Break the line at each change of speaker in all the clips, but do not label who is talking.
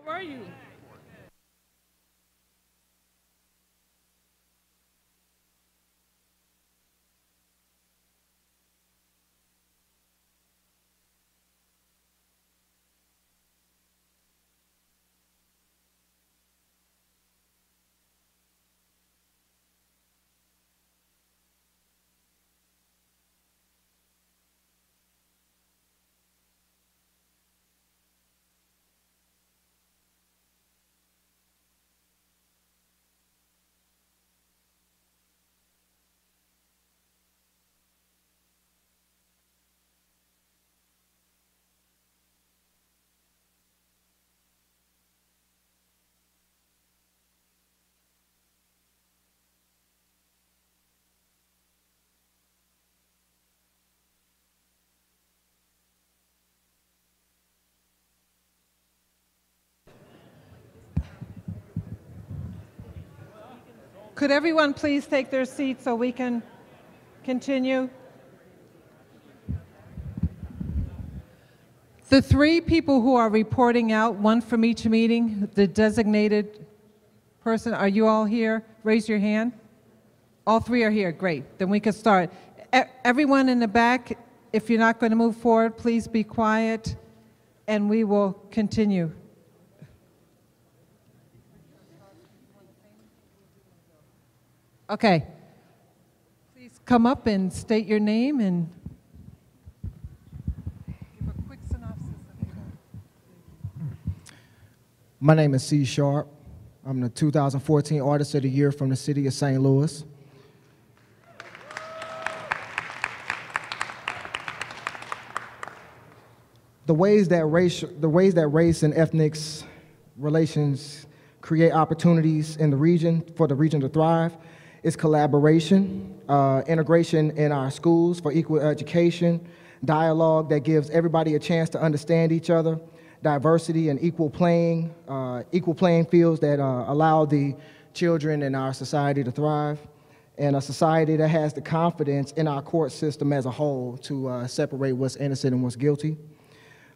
How are you?
Could everyone please take their seats so we can continue? The three people who are reporting out, one from each meeting, the designated person, are you all here? Raise your hand. All three are here, great. Then we can start. Everyone in the back, if you're not going to move forward, please be quiet and we will continue. Okay. Please come up and state your name and give a quick synopsis of your.
My name is C. Sharp. I'm the 2014 Artist of the Year from the city of St. Louis. The ways that race and ethnic relations create opportunities in the region for the region to thrive is collaboration, integration in our schools for equal education, dialogue that gives everybody a chance to understand each other, diversity and equal playing fields that allow the children in our society to thrive, and a society that has the confidence in our court system as a whole to separate what's innocent and what's guilty.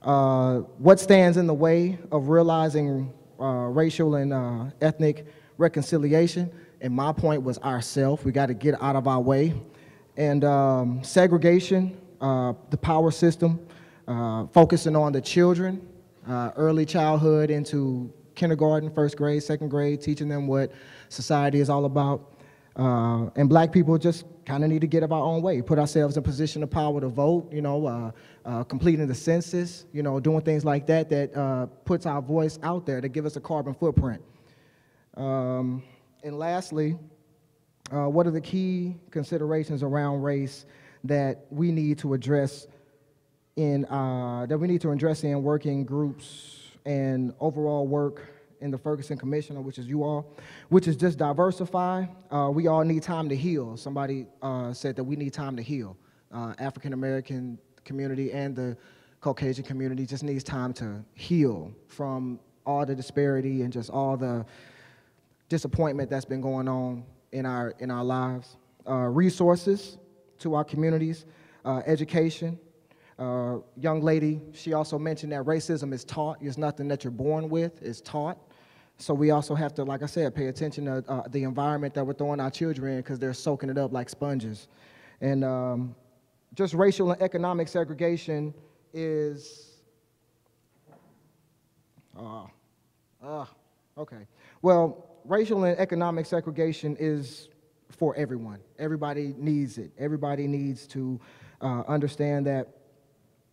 What stands in the way of realizing racial and ethnic reconciliation? And my point was ourself. We got to get out of our way. And segregation, the power system, focusing on the children, early childhood into kindergarten, first grade, second grade, teaching them what society is all about. And black people just kind of need to get of our own way, put ourselves in position of power to vote, completing the census, doing things like that that puts our voice out there to give us a carbon footprint. And lastly, what are the key considerations around race that we need to address in working groups and overall work in the Ferguson Commission, which is you all, which is just diversify. We all need time to heal. Somebody said that we need time to heal. African American community and the Caucasian community just needs time to heal from all the disparity and just all the disappointment that's been going on in our lives. Resources to our communities, education. Young lady, she also mentioned that racism is taught. It's nothing that you're born with, it's taught. So we also have to, like I said, pay attention to the environment that we're throwing our children in because they're soaking it up like sponges. And just racial and economic segregation is, okay. Well, racial and economic segregation is for everyone. Everybody needs it. Everybody needs to understand that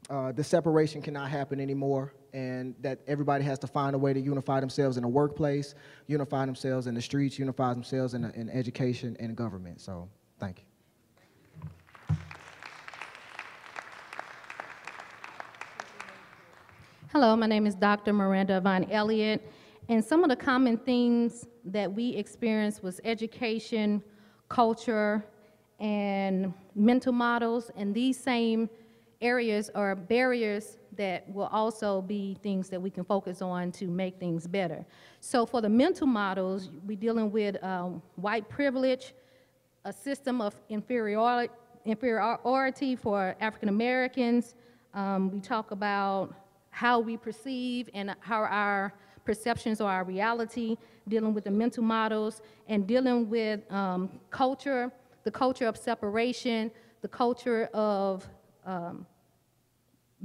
the separation cannot happen anymore, and that everybody has to find a way to unify themselves in the workplace, unify themselves in the streets, unify themselves in education and government. So, thank you.
Hello, my name is Dr. Miranda Von Elliott, and some of the common themes that we experienced was education, culture, and mental models, and these same areas are barriers that will also be things that we can focus on to make things better. So for the mental models, we're dealing with white privilege, a system of inferiority for African Americans. We talk about how we perceive and how our perceptions are our reality, dealing with the mental models, and dealing with culture, the culture of separation, the culture of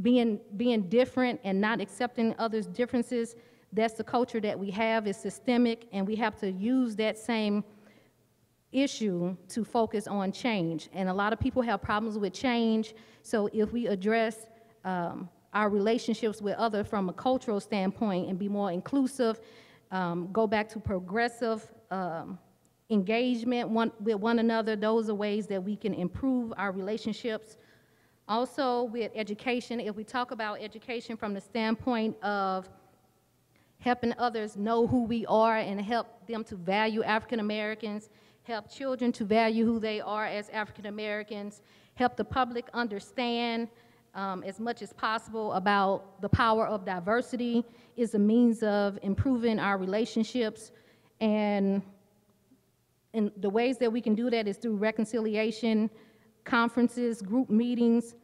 being different and not accepting others' differences. That's the culture that we have. It's systemic, and we have to use that same issue to focus on change. And a lot of people have problems with change, so if we address our relationships with others from a cultural standpoint and be more inclusive, go back to progressive engagement with one another, those are ways that we can improve our relationships. Also with education, if we talk about education from the standpoint of helping others know who we are and help them to value African Americans, help children to value who they are as African Americans, help the public understand as much as possible about the power of diversity is a means of improving our relationships. And the ways that we can do that is through reconciliation, conferences, group meetings,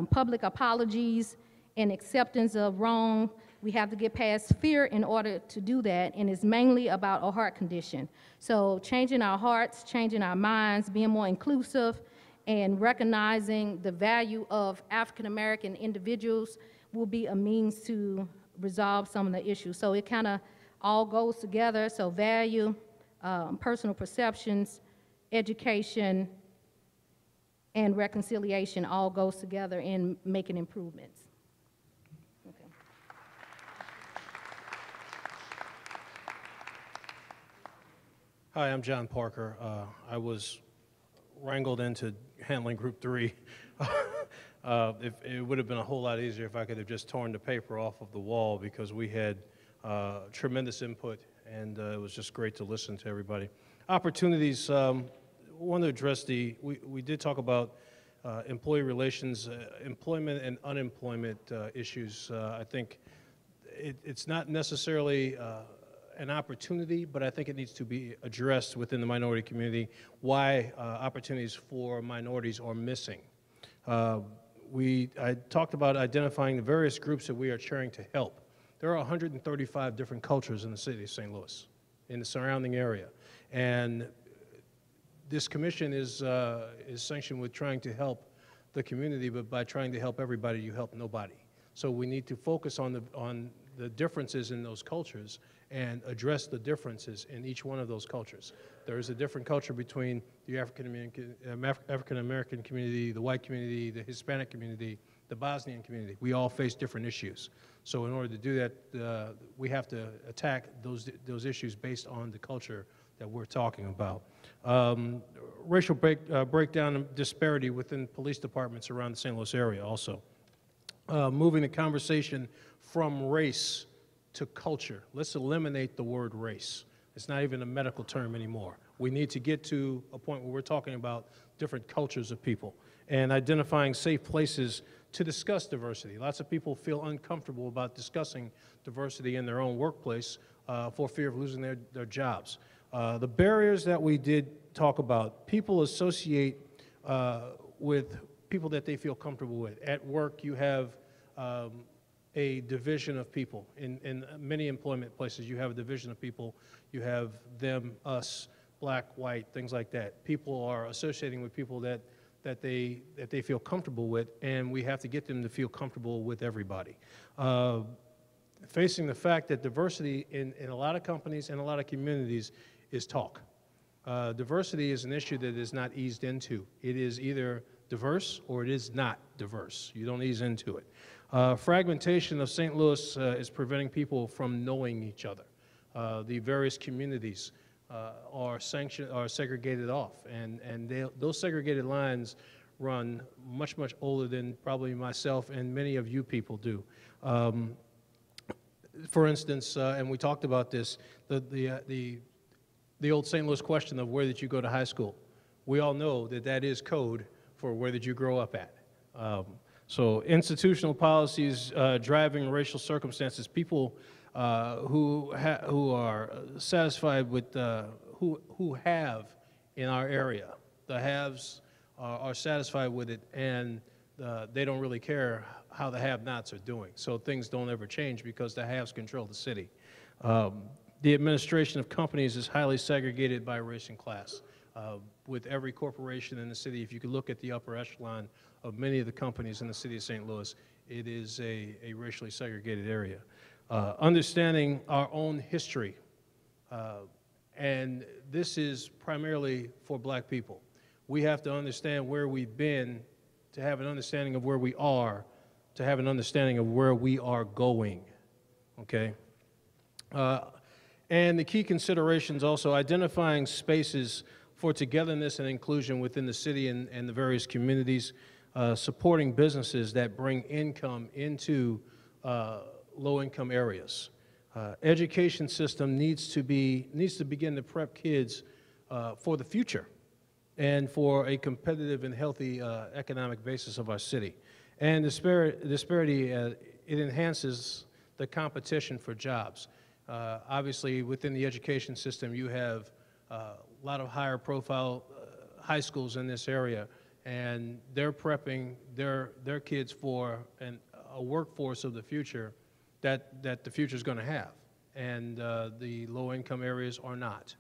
public apologies, and acceptance of wrong. We have to get past fear in order to do that, and it's mainly about a heart condition. So changing our hearts, changing our minds, being more inclusive, and recognizing the value of African American individuals will be a means to resolve some of the issues. So it kind of all goes together. So value, personal perceptions, education, and reconciliation all goes together in making improvements. Okay.
Hi, I'm John Parker. I was wrangled into handling Group 3. It would have been a whole lot easier if I could have just torn the paper off of the wall, because we had tremendous input, and it was just great to listen to everybody. Opportunities, want to address we did talk about employee relations, employment and unemployment issues. I think it's not necessarily an opportunity, but I think it needs to be addressed within the minority community, why opportunities for minorities are missing. I talked about identifying the various groups that we are trying to help. There are 135 different cultures in the city of St. Louis, in the surrounding area. And this commission is sanctioned with trying to help the community, but by trying to help everybody, you help nobody. So we need to focus on the differences in those cultures and address the differences in each one of those cultures. There is a different culture between the African American community, the white community, the Hispanic community, the Bosnian community. We all face different issues. So in order to do that, we have to attack those issues based on the culture that we're talking about. Racial breakdown and disparity within police departments around the St. Louis area also. Moving the conversation from race to culture. Let's eliminate the word race. It's not even a medical term anymore. We need to get to a point where we're talking about different cultures of people and identifying safe places to discuss diversity. Lots of people feel uncomfortable about discussing diversity in their own workplace for fear of losing their jobs. The barriers that we did talk about, people associate with people that they feel comfortable with. At work, you have a division of people. In many employment places, you have a division of people. You have them, us, black, white, things like that. People are associating with people that they feel comfortable with, and we have to get them to feel comfortable with everybody. Facing the fact that diversity in a lot of companies and a lot of communities is talk. Diversity is an issue that is not eased into. It is either diverse or it is not diverse. You don't ease into it. Fragmentation of St. Louis is preventing people from knowing each other. The various communities are segregated off, and those segregated lines run much older than probably myself and many of you people do. For instance, and we talked about this, the old St. Louis question of where did you go to high school? We all know that is code for where did you grow up at. So institutional policies driving racial circumstances, people who are satisfied with who have in our area. The haves are satisfied with it, and they don't really care how the have-nots are doing. So things don't ever change because the haves control the city. The administration of companies is highly segregated by race and class. With every corporation in the city, if you could look at the upper echelon of many of the companies in the city of St. Louis, it is a racially segregated area. Understanding our own history, and this is primarily for black people. We have to understand where we've been to have an understanding of where we are, to have an understanding of where we are going, okay? And the key considerations also, identifying spaces for togetherness and inclusion within the city and the various communities, supporting businesses that bring income into low-income areas. Education system needs to begin to prep kids for the future and for a competitive and healthy economic basis of our city. And disparity, it enhances the competition for jobs. Obviously, within the education system, you have a lot of higher profile high schools in this area, and they're prepping their kids for a workforce of the future that the future is going to have, and the low-income areas are not.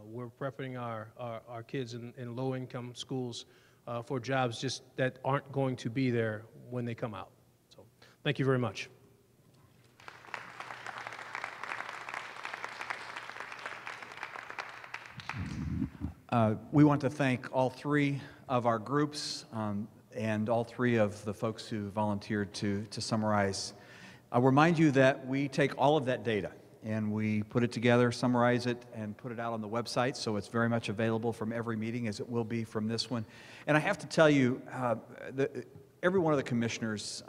We're prepping our kids in low-income schools for jobs just that aren't going to be there when they come out. So, thank you very much.
We want to thank all three of our groups and all three of the folks who volunteered to summarize. I'll remind you that we take all of that data and we put it together, summarize it, and put it out on the website, so it's very much available from every meeting, as it will be from this one. And I have to tell you, every one of the commissioners,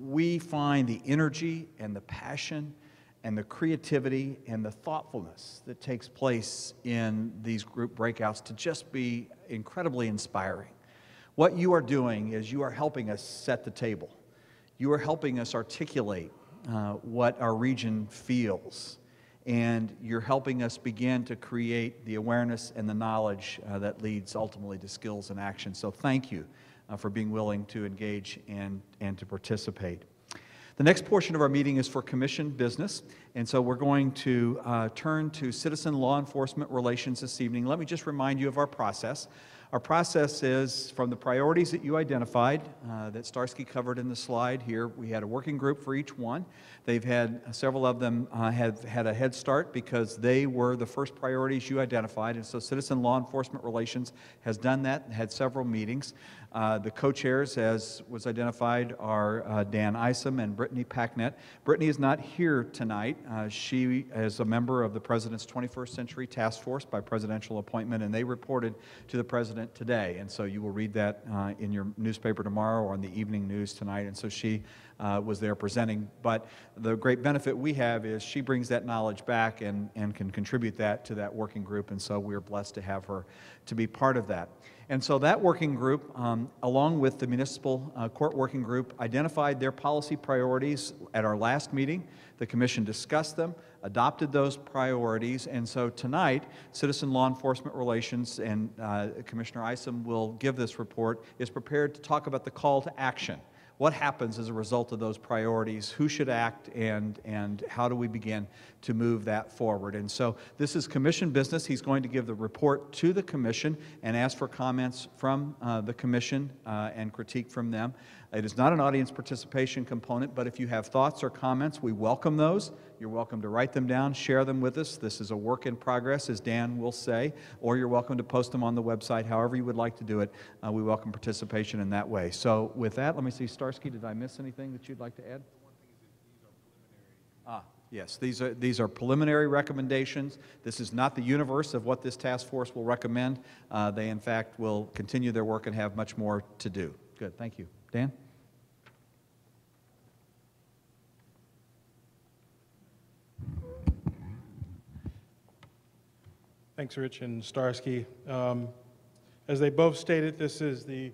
we find the energy and the passion and the creativity and the thoughtfulness that takes place in these group breakouts to just be incredibly inspiring. What you are doing is you are helping us set the table. You are helping us articulate what our region feels, and you're helping us begin to create the awareness and the knowledge that leads ultimately to skills and action. So thank you for being willing to engage and to participate. The next portion of our meeting is for commission business, and so we're going to turn to citizen law enforcement relations this evening. Let me just remind you of our process. Our process is from the priorities that you identified, that Starsky covered in the slide here. We had a working group for each one. They've had, several of them have had a head start because they were the first priorities you identified, and so Citizen Law Enforcement Relations has done that and had several meetings. The co-chairs, as was identified, are Dan Isom and Brittany Packnett. Brittany is not here tonight. She is a member of the President's 21st Century Task Force by presidential appointment, and they reported to the President today. And so you will read that in your newspaper tomorrow or in the evening news tonight. And so she was there presenting. But the great benefit we have is she brings that knowledge back and can contribute that to that working group. And so we're blessed to have her to be part of that. And so that working group, along with the municipal court working group, identified their policy priorities at our last meeting. The Commission discussed them, adopted those priorities, and so tonight, Citizen Law Enforcement Relations, and Commissioner Isom will give this report, is prepared to talk about the call to action. What happens as a result of those priorities? Who should act, and how do we begin to move that forward? And so this is Commission business. He's going to give the report to the Commission and ask for comments from the Commission and critique from them. It is not an audience participation component, but if you have thoughts or comments, we welcome those. You're welcome to write them down, share them with us. This is a work in progress, as Dan will say, or you're welcome to post them on the website, however you would like to do it. We welcome participation in that way. So with that, let me see, Starsky, did I miss anything that you'd like to add? Yes, these are preliminary recommendations. This is not the universe of what this task force will recommend. They, in fact, will continue their work and have much more to do. Good, thank you. Dan?
Thanks, Rich and Starsky. As they both stated, this is the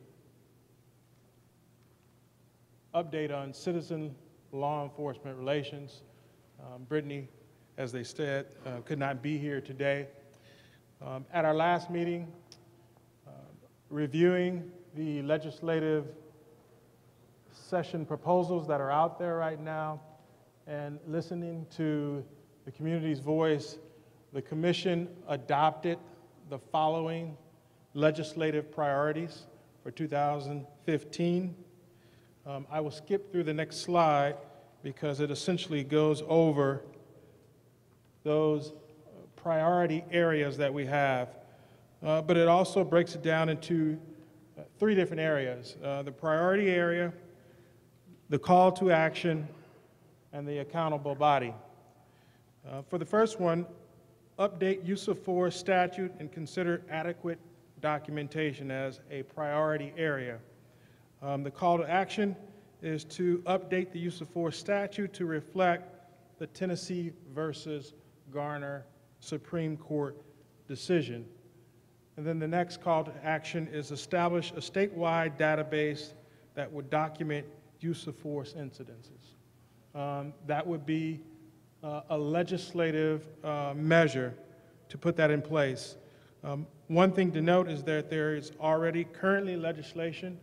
update on citizen law enforcement relations. Brittany, as they said, could not be here today. At our last meeting, reviewing the legislative session proposals that are out there right now and listening to the community's voice, the commission adopted the following legislative priorities for 2015. I will skip through the next slide because it essentially goes over those priority areas that we have, but it also breaks it down into three different areas: the priority area, the call to action, and the accountable body. For the first one, update use of force statute and consider adequate documentation as a priority area. The call to action is to update the use of force statute to reflect the Tennessee versus Garner Supreme Court decision. And then the next call to action is establish a statewide database that would document use of force incidences. That would be a legislative measure to put that in place. One thing to note is that there is already currently legislation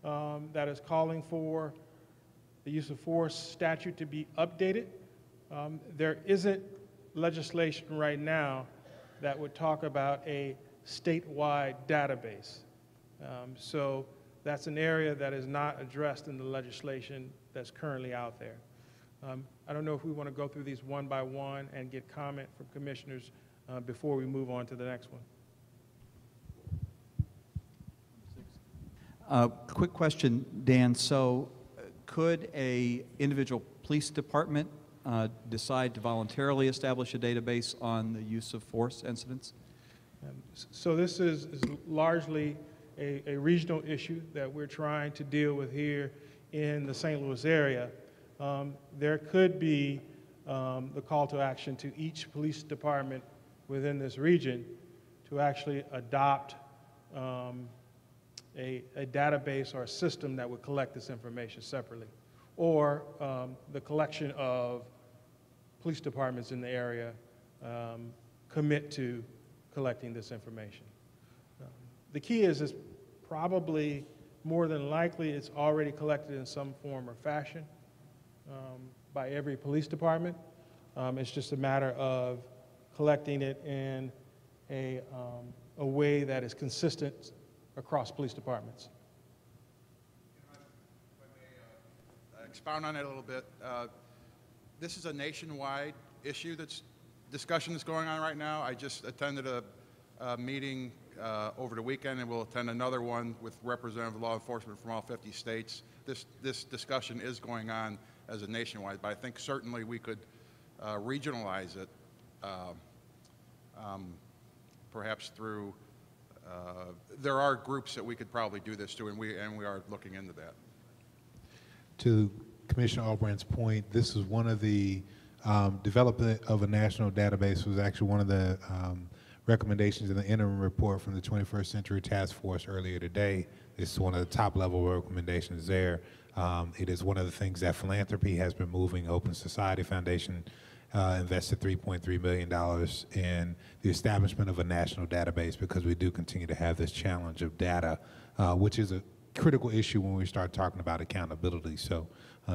that is calling for the use of force statute to be updated. There isn't legislation right now that would talk about a statewide database. So that's an area that is not addressed in the legislation that's currently out there. I don't know if we want to go through these one by one and get comment from commissioners before we move on to the next one.
Quick question, Dan. So could a individual police department decide to voluntarily establish a database on the use of force incidents?
So this is largely a regional issue that we're trying to deal with here in the St. Louis area. There could be the call to action to each police department within this region to actually adopt a database or a system that would collect this information separately, or the collection of police departments in the area commit to collecting this information. The key is probably more than likely it's already collected in some form or fashion by every police department. It's just a matter of collecting it in a way that is consistent across police departments.
If I may expound on it a little bit, this is a nationwide issue discussion that's going on right now. I just attended a meeting over the weekend, and we'll attend another one with representatives of law enforcement from all 50 states. This discussion is going on as a nationwide, but I think certainly we could regionalize it, perhaps through, there are groups that we could probably do this to, and we are looking into that.
To Commissioner Albrandt's point, this is one of the development of a national database was actually one of the recommendations in the interim report from the 21st Century Task Force earlier today. It's one of the top level recommendations there. It is one of the things that philanthropy has been moving. Open Society Foundation invested $3.3 million in the establishment of a national database because we do continue to have this challenge of data, which is a critical issue when we start talking about accountability. So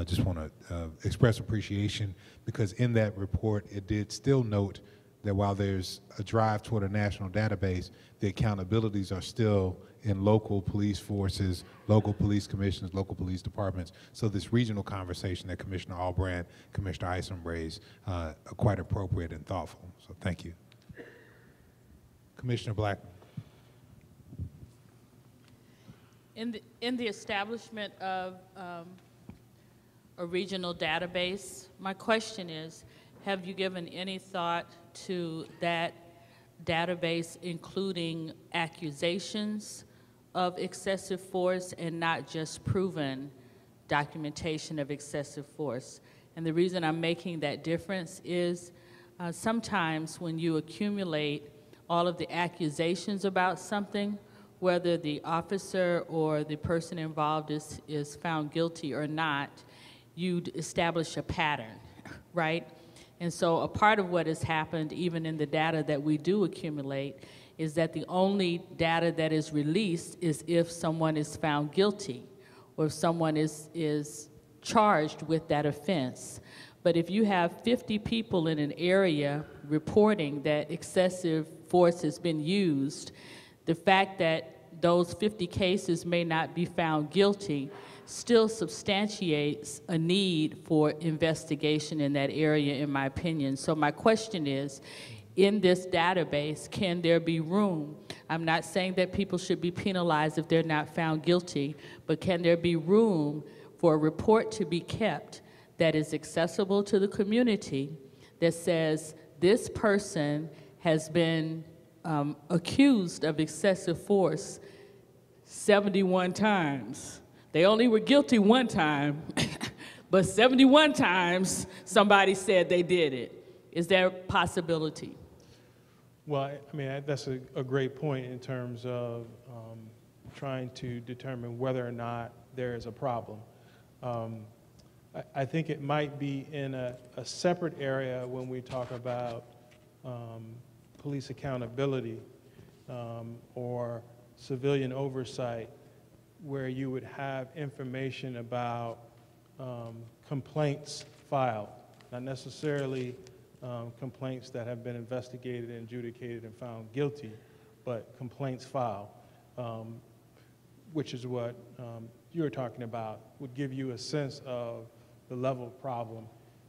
just want to express appreciation because in that report it did still note that while there's a drive toward a national database, the accountabilities are still in local police forces, local police commissions, local police departments. So this regional conversation that Commissioner Albrandt, Commissioner Isom raised are quite appropriate and thoughtful. So thank you. Commissioner Blackman.
In the establishment of a regional database, my question is, have you given any thought to that database including accusations of excessive force and not just proven documentation of excessive force? And the reason I'm making that difference is sometimes when you accumulate all of the accusations about something, whether the officer or the person involved is found guilty or not, you establish a pattern, right? And so a part of what has happened, even in the data that we do accumulate, is that the only data that is released is if someone is found guilty or if someone is charged with that offense. But if you have 50 people in an area reporting that excessive force has been used, the fact that those 50 cases may not be found guilty still substantiates a need for investigation in that area, in my opinion. So my question is, in this database, can there be room? I'm not saying that people should be penalized if they're not found guilty, but can there be room for a report to be kept that is accessible to the community that says this person has been accused of excessive force 71 times. They only were guilty one time, but 71 times somebody said they did it. Is there a possibility?
Well, I mean, that's a great point in terms of trying to determine whether or not there is a problem. I think it might be in a separate area when we talk about police accountability or civilian oversight, where you would have information about complaints filed, not necessarily complaints that have been investigated and adjudicated and found guilty, but complaints filed, which is what you were talking about, would give you a sense of the level of problem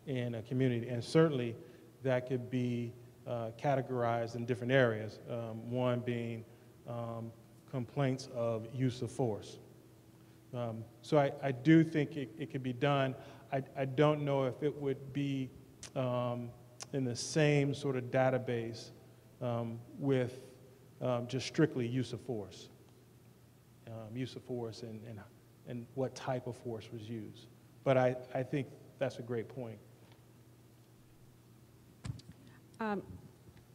in a community. And certainly that could be categorized in different areas, one being complaints of use of force. So I do think it could be done. I don't know if it would be in the same sort of database with just strictly use of force and what type of force was used. But I think that's a great point.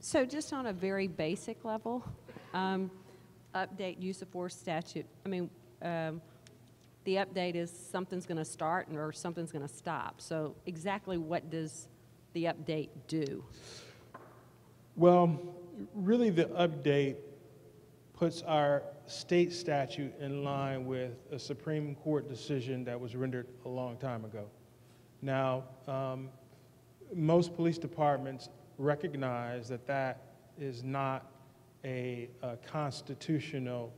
So just on a very basic level, update use of force statute. I mean, the update is something's going to start or something's going to stop. So exactly what does the update do?
Well, really the update puts our state statute in line with a Supreme Court decision that was rendered a long time ago. Now, most police departments recognize that that is not a constitutional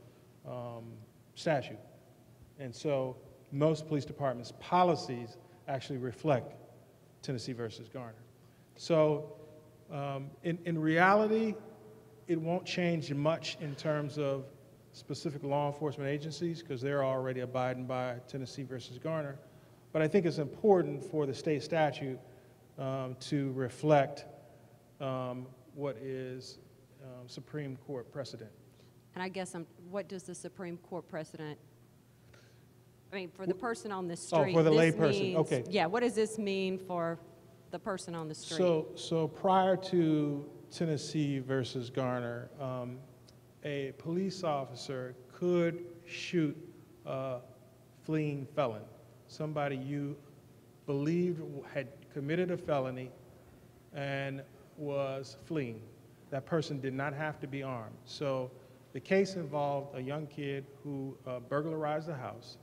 statute. And so most police departments' policies actually reflect Tennessee versus Garner. So in reality, it won't change much in terms of specific law enforcement agencies because they're already abiding by Tennessee versus Garner. But I think it's important for the state statute to reflect what is Supreme Court precedent.
And I guess what does the Supreme Court precedent, I mean, for the person on the street?
Oh, for the lay
this
person,
means,
okay.
Yeah, what does this mean for the person on the street?
So prior to Tennessee versus Garner, a police officer could shoot a fleeing felon, somebody you believed had committed a felony and was fleeing. That person did not have to be armed. So the case involved a young kid who burglarized the house.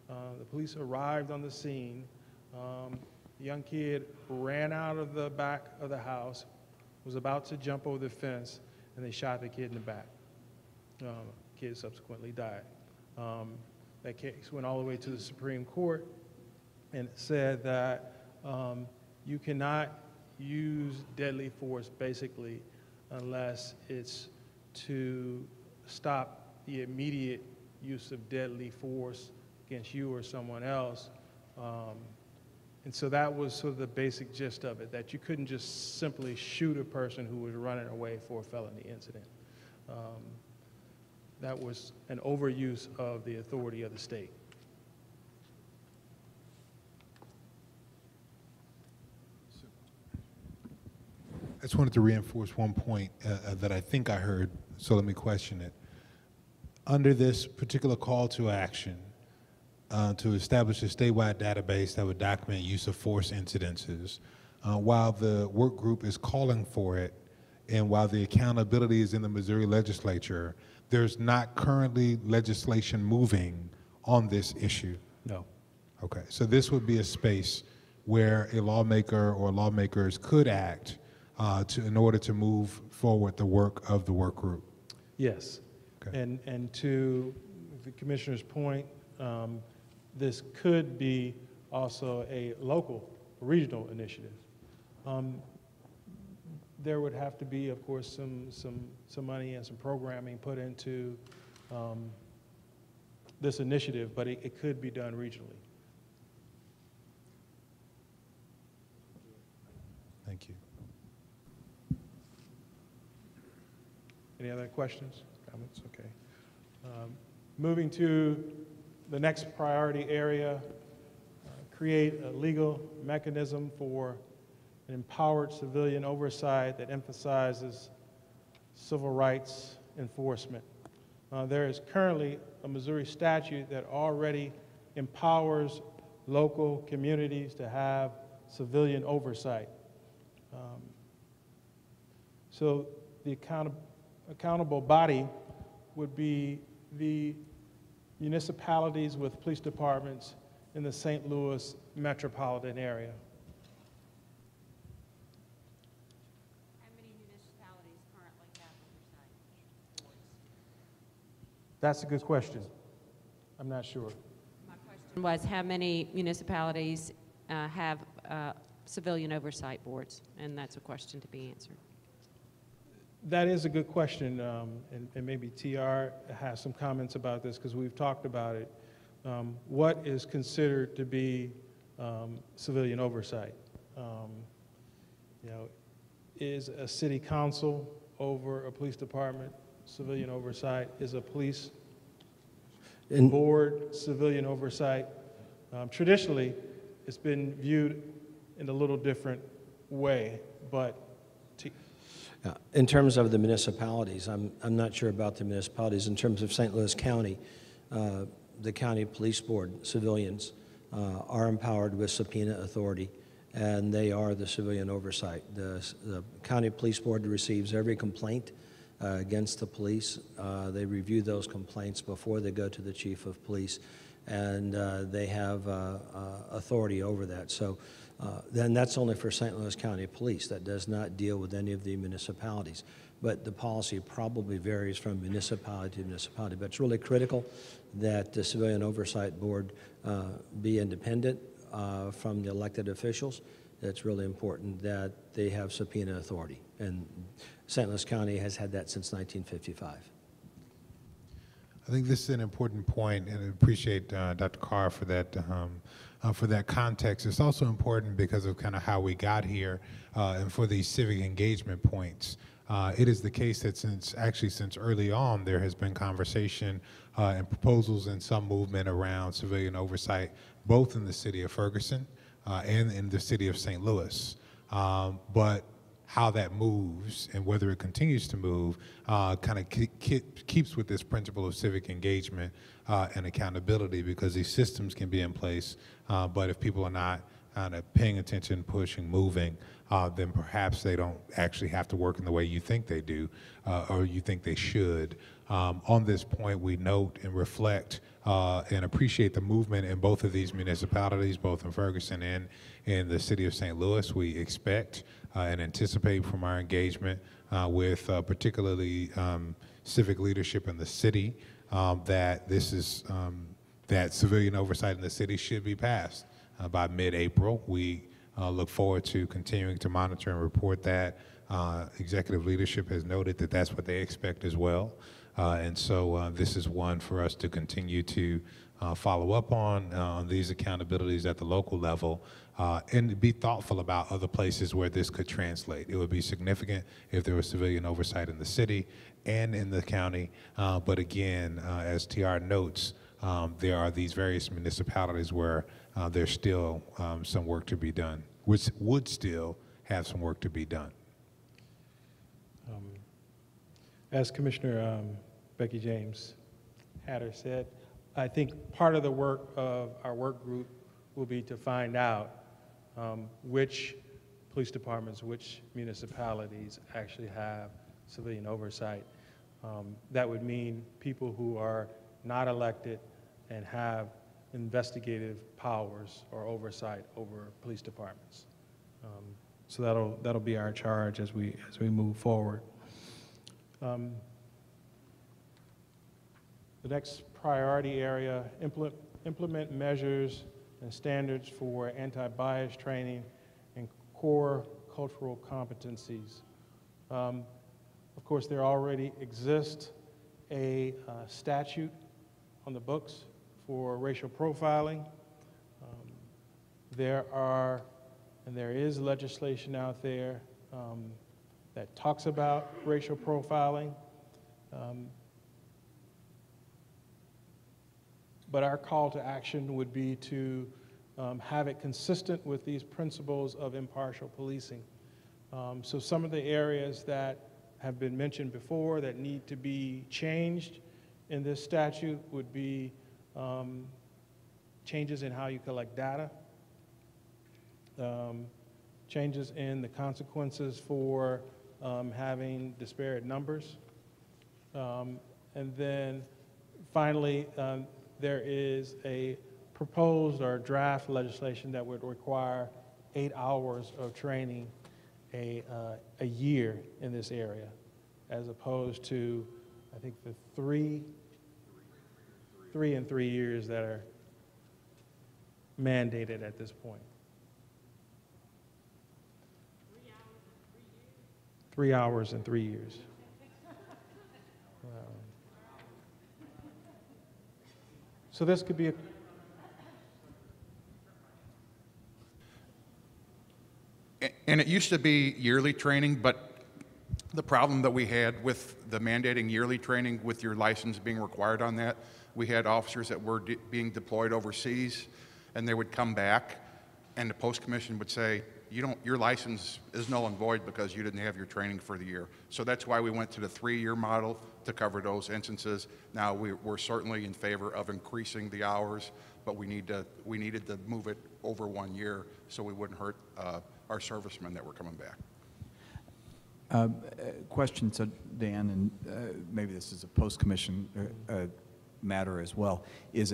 The police arrived on the scene. The young kid ran out of the back of the house, was about to jump over the fence, and they shot the kid in the back. The kid subsequently died. That case went all the way to the Supreme Court, and it said that you cannot use deadly force basically unless it's to stop the immediate use of deadly force against you or someone else. And so that was sort of the basic gist of it, that you couldn't just simply shoot a person who was running away for a felony incident. That was an overuse of the authority of the state.
I just wanted to reinforce one point that I think I heard, so let me question it. Under this particular call to action, to establish a statewide database that would document use of force incidences, while the work group is calling for it, and while the accountability is in the Missouri legislature, there's not currently legislation moving on this issue.
No.
Okay, so this would be a space where a lawmaker or lawmakers could act in order to move forward the work of the work group?
Yes.
Okay.
And to the Commissioner's point, this could be also a local, regional initiative. There would have to be, of course, some money and some programming put into this initiative, but it could be done regionally.
Thank you.
Any other questions, comments? Okay. Moving to the next priority area, create a legal mechanism for an empowered civilian oversight that emphasizes civil rights enforcement. There is currently a Missouri statute that already empowers local communities to have civilian oversight. So the accountable body would be the municipalities with police departments in the St. Louis metropolitan area.
How many municipalities currently have oversight boards?
That's a good question. I'm not sure.
My question was how many municipalities have civilian oversight boards, and that's a question to be answered.
That is a good question, and maybe TR has some comments about this because we've talked about it. What is considered to be civilian oversight? You know, is a city council over a police department civilian oversight? Is a police board civilian oversight? Traditionally, it's been viewed in a little different way, but
in terms of the municipalities, I'm not sure about the municipalities. In terms of St. Louis County, the county police board civilians are empowered with subpoena authority, and they are the civilian oversight. The county police board receives every complaint against the police. They review those complaints before they go to the chief of police, and they have authority over that. So then that's only for St. Louis County Police. That does not deal with any of the municipalities. But the policy probably varies from municipality to municipality. But it's really critical that the Civilian Oversight Board be independent from the elected officials. It's really important that they have subpoena authority. And St. Louis County has had that since 1955.
I think this is an important point, and I appreciate Dr. Carr for that context. It's also important because of kind of how we got here and for these civic engagement points. It is the case that since early on, there has been conversation and proposals and some movement around civilian oversight, both in the city of Ferguson and in the city of St. Louis. But how that moves and whether it continues to move kind of keeps with this principle of civic engagement and accountability, because these systems can be in place, but if people are not kind of paying attention, pushing, moving, then perhaps they don't actually have to work in the way you think they do or you think they should. On this point, we note and reflect and appreciate the movement in both of these municipalities, both in Ferguson and in the city of St. Louis. We expect and anticipate from our engagement with particularly civic leadership in the city that this is that civilian oversight in the city should be passed by mid-April. We look forward to continuing to monitor and report that. Executive leadership has noted that that's what they expect as well. And so this is one for us to continue to follow up on these accountabilities at the local level and be thoughtful about other places where this could translate. It would be significant if there was civilian oversight in the city and in the county. But again, as TR notes, there are these various municipalities where there's still some work to be done, which would still have some work to be done.
As Commissioner Becky James Hatter said, I think part of the work of our work group will be to find out which police departments, which municipalities actually have civilian oversight. That would mean people who are not elected and have investigative powers or oversight over police departments. So that'll be our charge as we move forward. The next priority area, implement measures and standards for anti-bias training and core cultural competencies. Of course, there already exists a statute on the books for racial profiling. There is legislation out there that talks about racial profiling. But our call to action would be to have it consistent with these principles of impartial policing. So some of the areas that have been mentioned before that need to be changed in this statute would be changes in how you collect data, changes in the consequences for having disparate numbers, and then finally, there is a proposed or draft legislation that would require 8 hours of training a year in this area, as opposed to, I think, the 3 and 3 years that are mandated at this point. 3 hours and 3 years. So this could be
And it used to be yearly training, but the problem that we had with the mandating yearly training with your license being required on that, we had officers that were being deployed overseas, and they would come back, and the post commission would say, your license is null and void because you didn't have your training for the year. So that's why we went to the 3-year model to cover those instances. Now we're certainly in favor of increasing the hours, but we needed to move it over 1 year so we wouldn't hurt our servicemen that were coming back.
Question to Dan, and maybe this is a post-commission matter as well. Is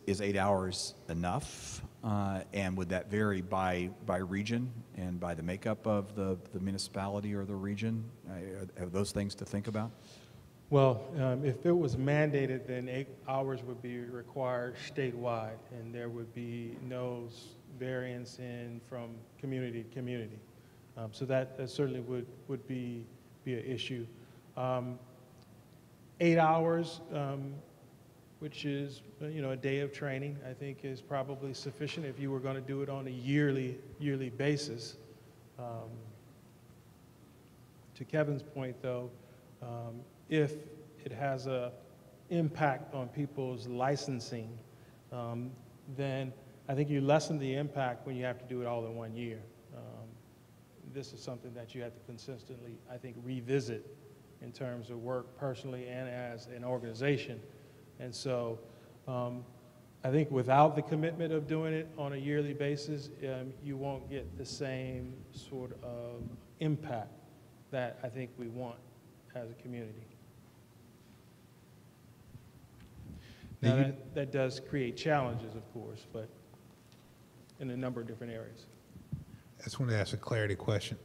8 hours enough? And would that vary by region and by the makeup of the municipality or the region? Are those things to think about?
Well, if it was mandated, then 8 hours would be required statewide, and there would be no variance from community to community. So that certainly would be an issue. 8 hours, which is a day of training, I think is probably sufficient if you were going to do it on a yearly basis. To Kevin's point, though, if it has an impact on people's licensing, then I think you lessen the impact when you have to do it all in 1 year. This is something that you have to consistently, I think, revisit in terms of work personally and as an organization. And so I think without the commitment of doing it on a yearly basis, you won't get the same sort of impact that I think we want as a community. Now, that does create challenges, of course, but in a number of different areas.
I just want to ask a clarity question,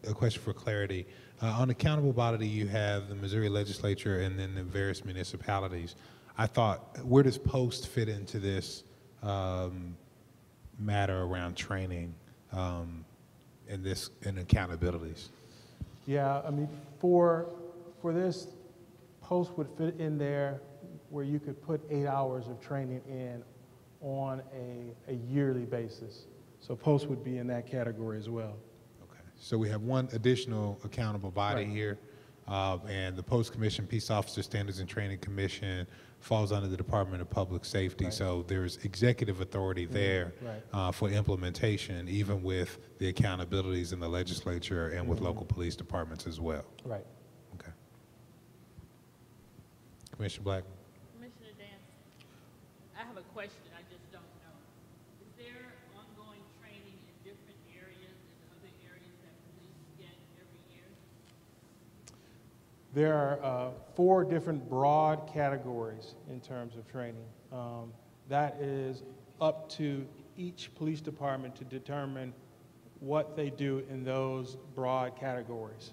a question for clarity. On accountable body, you have the Missouri legislature and then the various municipalities. I thought, where does POST fit into this matter around training and accountabilities?
Yeah, I mean, for this, POST would fit in there where you could put 8 hours of training in on a yearly basis. So POST would be in that category as well.
Okay, so we have one additional accountable body here, and the Post Commission Peace Officer Standards and Training Commission falls under the Department of Public Safety. Right. So there's executive authority there for implementation, even with the accountabilities in the legislature and with local police departments as well.
Right.
Okay. Commissioner Black.
Commissioner Dan, I have a question I just don't know. Is there ongoing training in different areas and other areas that police get every year?
There are 4 different broad categories in terms of training. that is up to each police department to determine what they do in those broad categories.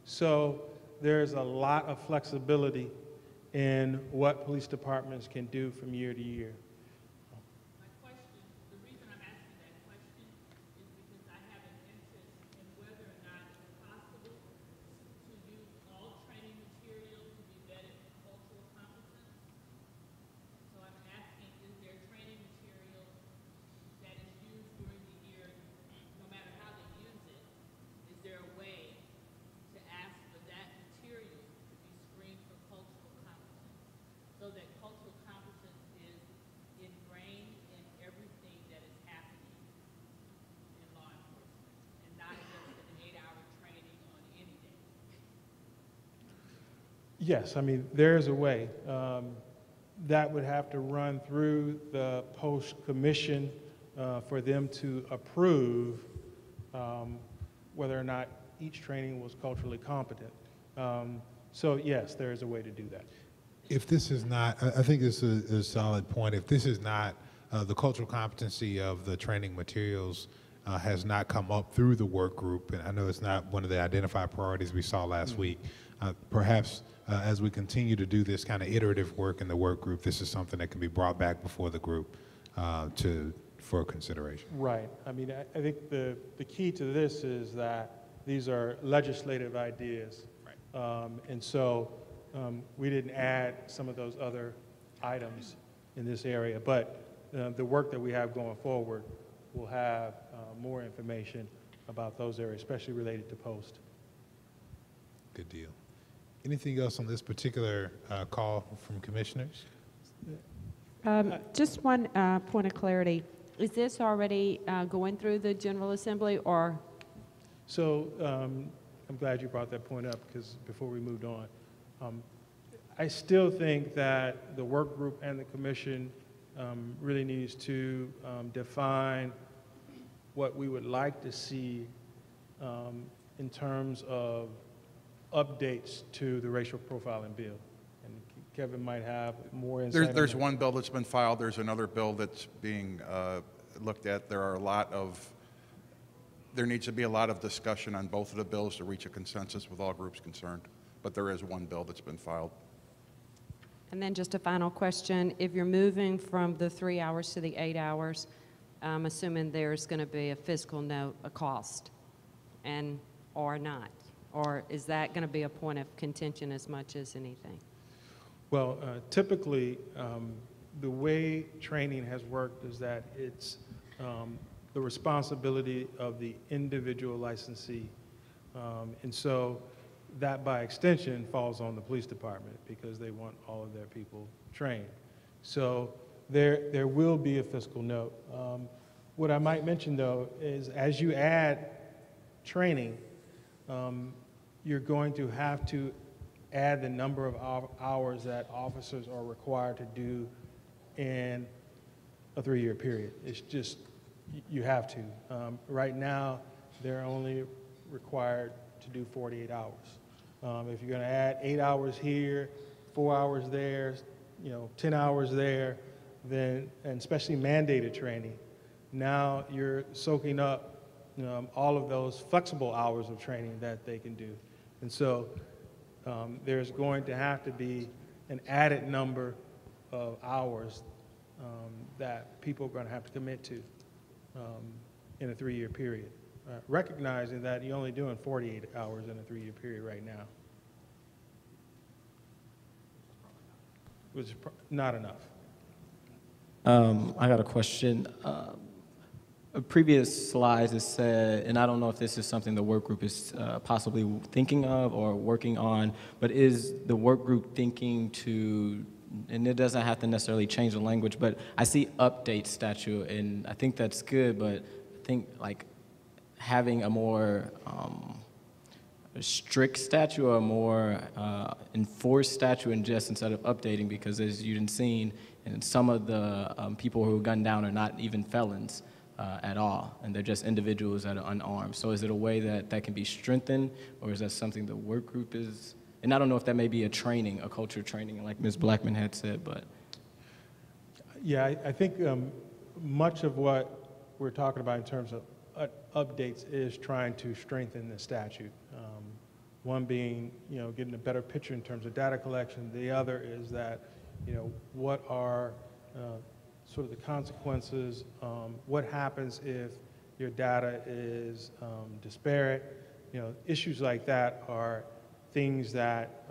So there's a lot of flexibility in what police departments can do from year to year.
My question, the reason I'm asking that question is because I have an interest in whether or not it's possible to use all training materials to be vetted for cultural competence. So I'm asking, is there training material that is used during the year, no matter how they use it? Is there a way to ask for that material to be screened for cultural competence, so that cultural competence is ingrained in everything that is happening in law enforcement, and not just an 8-hour training on any day?
Yes, I mean, there's a way. That would have to run through the post-commission for them to approve whether or not each training was culturally competent. So yes, there is a way to do that.
If this is not, I think this is a solid point. If this is not, the cultural competency of the training materials has not come up through the work group, and I know it's not one of the identified priorities we saw last week. Perhaps as we continue to do this kind of iterative work in the work group, this is something that can be brought back before the group for consideration.
Right. I mean, I think the key to this is that these are legislative ideas. Right. And so we didn't add some of those other items in this area, but the work that we have going forward will have more information about those areas, especially related to post.
Good deal. Anything else on this particular call from commissioners?
Just one point of clarity. Is this already going through the General Assembly, or?
So I'm glad you brought that point up, because before we moved on, I still think that the work group and the commission really needs to define what we would like to see in terms of updates to the racial profiling bill. And Kevin might have more insight.
There's one bill that's been filed. There's another bill that's being looked at. There needs to be a lot of discussion on both of the bills to reach a consensus with all groups concerned. But there is one bill that's been filed.
And then just a final question. If you're moving from the 3 hours to the 8 hours, I'm assuming there's going to be a fiscal note, a cost, and or not? Or is that going to be a point of contention as much as anything?
Well, typically, the way training has worked is that it's the responsibility of the individual licensee. And so that, by extension, falls on the police department because they want all of their people trained. So there will be a fiscal note. What I might mention, though, is as you add training, you're going to have to add the number of hours that officers are required to do in a 3-year period. It's just, you have to. Right now, they're only required to do 48 hours. If you're going to add 8 hours here, 4 hours there, 10 hours there, then, and especially mandated training, now you're soaking up all of those flexible hours of training that they can do. And so there's going to have to be an added number of hours that people are going to have to commit to in a 3-year period, recognizing that you're only doing 48 hours in a 3-year period right now, which is not enough.
I got a question. A previous slides, it said, and I don't know if this is something the work group is possibly thinking of or working on, but is the work group thinking to, and it doesn't have to necessarily change the language, but I see update statute, and I think that's good, but I think like having a more strict statute or a more enforced statute instead of updating, because as you've seen, and some of the people who are gunned down are not even felons at all, and they're just individuals that are unarmed. So is it a way that can be strengthened, or is that something the work group is? And I don't know if that may be a training, a culture training, like Ms. Blackman had said, but.
Yeah, I think much of what we're talking about in terms of updates is trying to strengthen the statute. One being, getting a better picture in terms of data collection. The other is that, what are sort of the consequences? What happens if your data is disparate? Issues like that are things that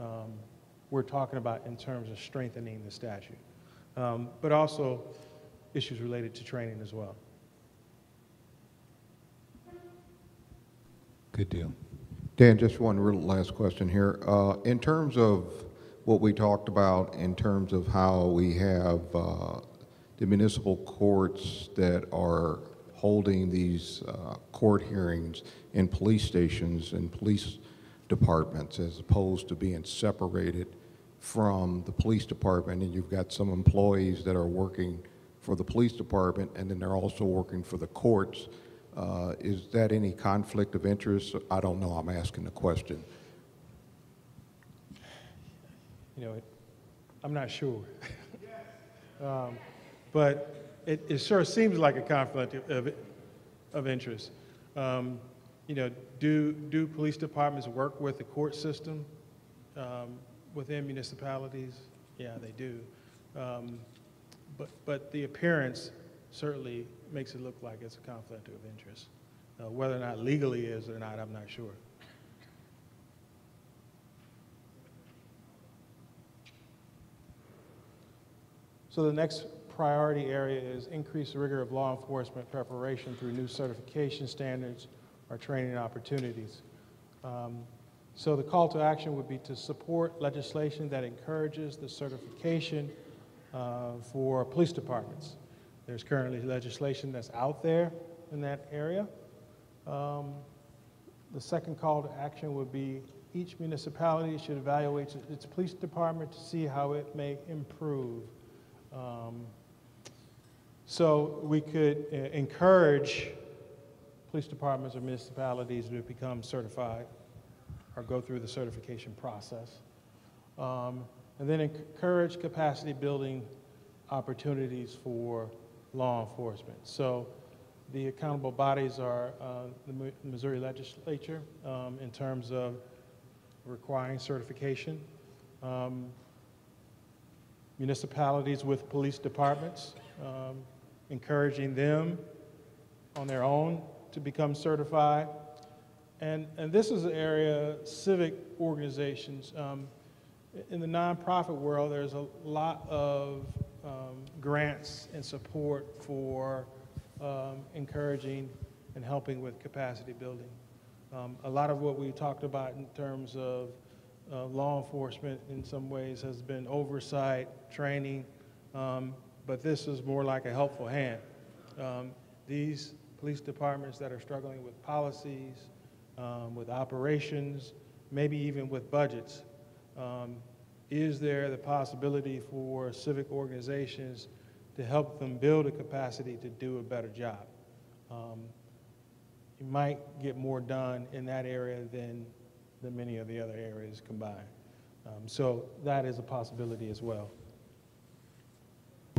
we're talking about in terms of strengthening the statute, but also issues related to training as well.
Good deal.
Dan, just one real last question here. In terms of what we talked about in terms of how we have the municipal courts that are holding these court hearings in police stations and police departments as opposed to being separated from the police department, and you've got some employees that are working for the police department and then they're also working for the courts. Is that any conflict of interest? I don't know, I'm asking the question.
I'm not sure. But it sure seems like a conflict of interest. Do police departments work with the court system within municipalities? Yeah, they do. But the appearance certainly makes it look like it's a conflict of interest. Whether or not legally is or not, I'm not sure. So the next priority area is increase the rigor of law enforcement preparation through new certification standards or training opportunities. So the call to action would be to support legislation that encourages the certification for police departments. There's currently legislation that's out there in that area. The second call to action would be each municipality should evaluate its police department to see how it may improve. So we could encourage police departments or municipalities to become certified or go through the certification process. And then encourage capacity building opportunities for law enforcement. So the accountable bodies are the Missouri legislature in terms of requiring certification, municipalities with police departments, encouraging them on their own to become certified. And this is an area, civic organizations. In the nonprofit world, there's a lot of grants and support for encouraging and helping with capacity building. A lot of what we talked about in terms of law enforcement in some ways has been oversight, training, but this is more like a helpful hand. These police departments that are struggling with policies, with operations, maybe even with budgets, is there the possibility for civic organizations to help them build a capacity to do a better job? You might get more done in that area than many of the other areas combined. So that is a possibility as well.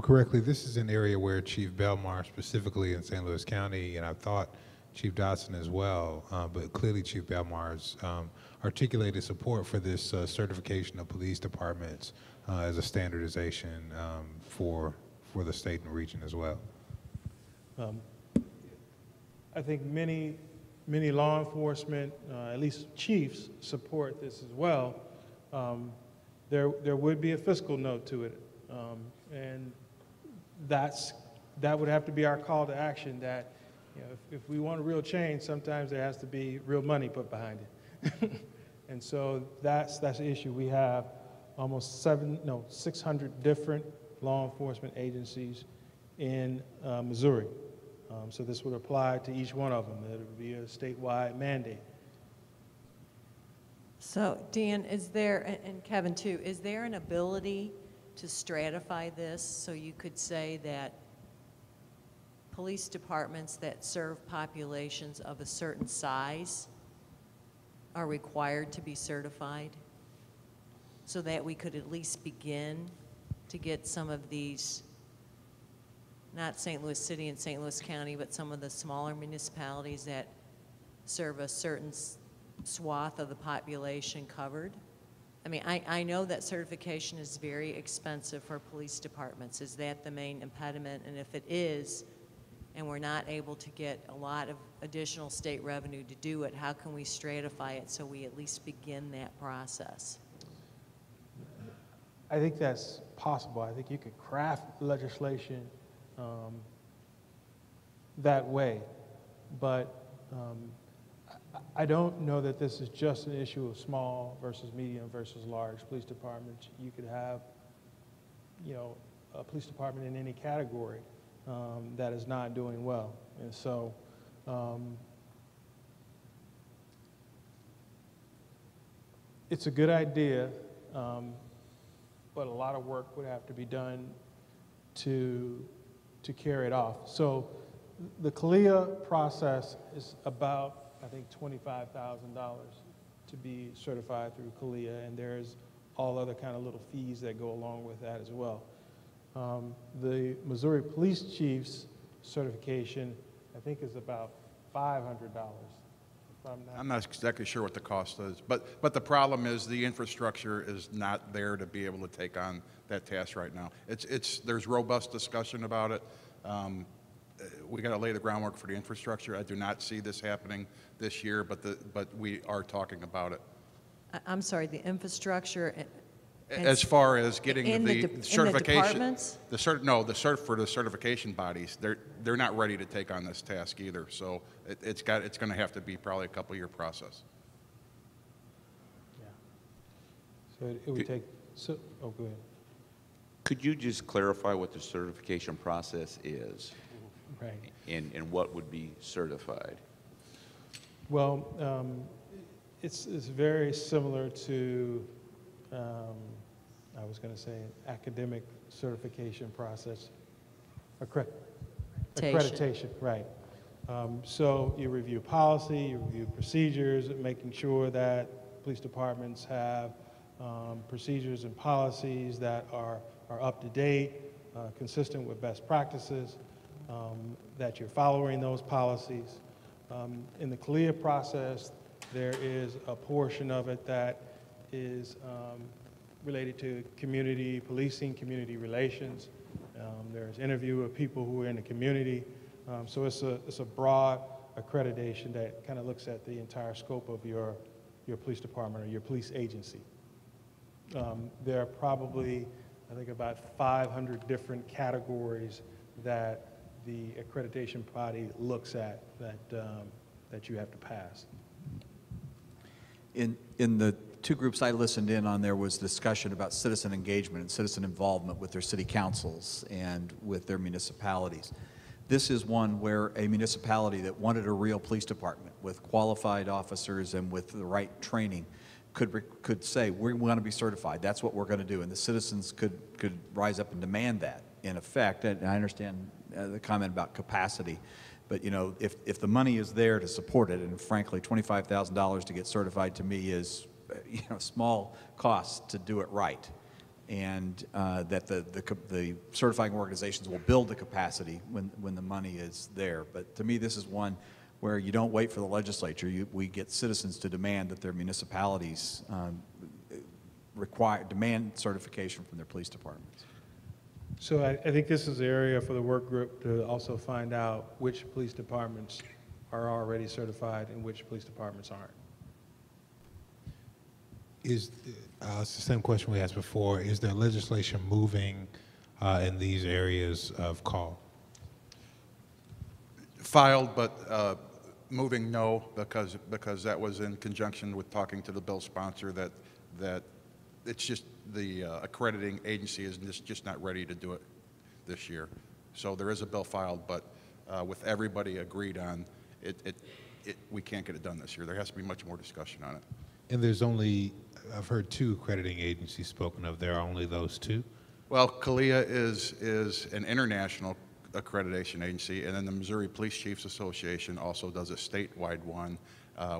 Correctly, this is an area where Chief Belmar, specifically in St. Louis County, and I thought Chief Dotson as well, but clearly Chief Belmar's articulated support for this certification of police departments as a standardization for the state and region as well.
I think many law enforcement, at least chiefs, support this as well. There would be a fiscal note to it, and that would have to be our call to action. That if we want a real change, sometimes there has to be real money put behind it, and so that's the issue. We have almost 600 different law enforcement agencies in Missouri. So this would apply to each one of them. It would be a statewide mandate.
So Dan, is there, and Kevin too, is there an ability to stratify this so you could say that police departments that serve populations of a certain size are required to be certified so that we could at least begin to get some of these not St. Louis City and St. Louis County, but some of the smaller municipalities that serve a certain swath of the population covered? I mean, I know that certification is very expensive for police departments. Is that the main impediment? And if it is, and we're not able to get a lot of additional state revenue to do it, how can we stratify it so we at least begin that process?
I think that's possible. I think you could craft legislation that way, but I don't know that this is just an issue of small versus medium versus large police departments. You could have, you know, a police department in any category that is not doing well. And so it's a good idea, but a lot of work would have to be done to carry it off. So the CALEA process is about, I think, $25,000 to be certified through CALEA, and there's all other kind of little fees that go along with that as well. The Missouri Police Chief's certification, I think, is about $500.
I'm not exactly sure what the cost is, but the problem is the infrastructure is not there to be able to take on that task right now. There's robust discussion about it. We got to lay the groundwork for the infrastructure. I do not see this happening this year, but we are talking about it.
I'm sorry, the infrastructure.
As far as getting the certification,
in the departments?
For the certification bodies, they're not ready to take on this task either. So it's going to have to be probably a couple-year process.
Yeah. So it would take. So, oh, go ahead.
Could you just clarify what the certification process is?
Right.
And what would be certified?
Well, it's very similar to. I was going to say academic certification process, accreditation, right. So you review policy, you review procedures, making sure that police departments have procedures and policies that are up to date, consistent with best practices, that you're following those policies. In the CALEA process, there is a portion of it that is related to community policing, community relations. There's interview of people who are in the community. So it's a broad accreditation that kind of looks at the entire scope of your police department or your police agency. There are probably, I think, about 500 different categories that the accreditation body looks at that you have to pass.
In the two groups I listened in on, there was discussion about citizen engagement and citizen involvement with their city councils and with their municipalities. This is one where a municipality that wanted a real police department with qualified officers and with the right training could say, we want to be certified. That's what we're going to do. And the citizens could rise up and demand that, in effect. And I understand the comment about capacity. But, you know, if the money is there to support it, and frankly, $25,000 to get certified to me is, you know, small cost to do it right. And that the certifying organizations will build the capacity when the money is there. But to me, this is one where you don't wait for the legislature. We get citizens to demand that their municipalities demand certification from their police departments.
So I think this is the area for the work group to also find out which police departments are already certified and which police departments aren't.
It's the same question we asked before. Is there legislation moving in these areas of call?
Filed, but moving no, because that was in conjunction with talking to the bill sponsor that it's just the accrediting agency is just not ready to do it this year. So there is a bill filed, but with everybody agreed on, we can't get it done this year. There has to be much more discussion on it.
And there's only, I've heard 2 accrediting agencies spoken of. There are only those 2?
Well, CALEA is an international accreditation agency, and then the Missouri Police Chiefs Association also does a statewide one,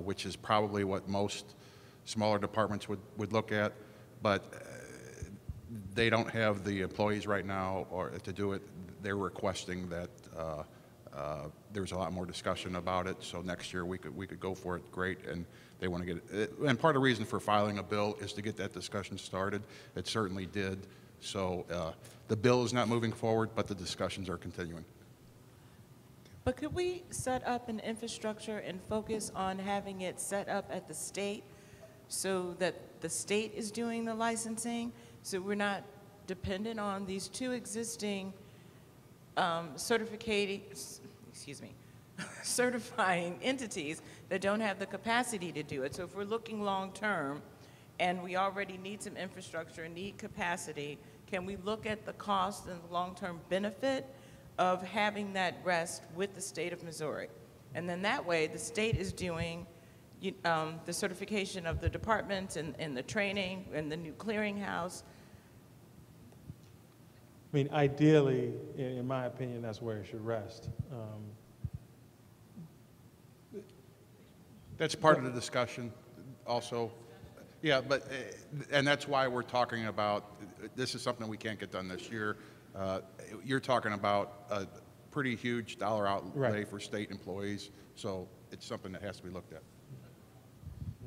which is probably what most smaller departments would look at, but they don't have the employees right now or to do it. they're requesting that there's a lot more discussion about it, so next year we could go for it, great, and they want to get it. And part of the reason for filing a bill is to get that discussion started. It certainly did. So the bill is not moving forward, but the discussions are continuing.
But could we set up an infrastructure and focus on having it set up at the state so that the state is doing the licensing, so we're not dependent on these two existing certifying entities that don't have the capacity to do it? So if we're looking long-term and we already need some infrastructure and need capacity, can we look at the cost and the long-term benefit of having that rest with the state of Missouri? And then that way, the state is doing the certification of the departments and the training and the new clearinghouse.
I mean, ideally, in my opinion, that's where it should rest.
That's part of the discussion also. Yeah, but, and that's why we're talking about, this is something we can't get done this year. You're talking about a pretty huge dollar outlay for state employees, so it's something that has to be looked at.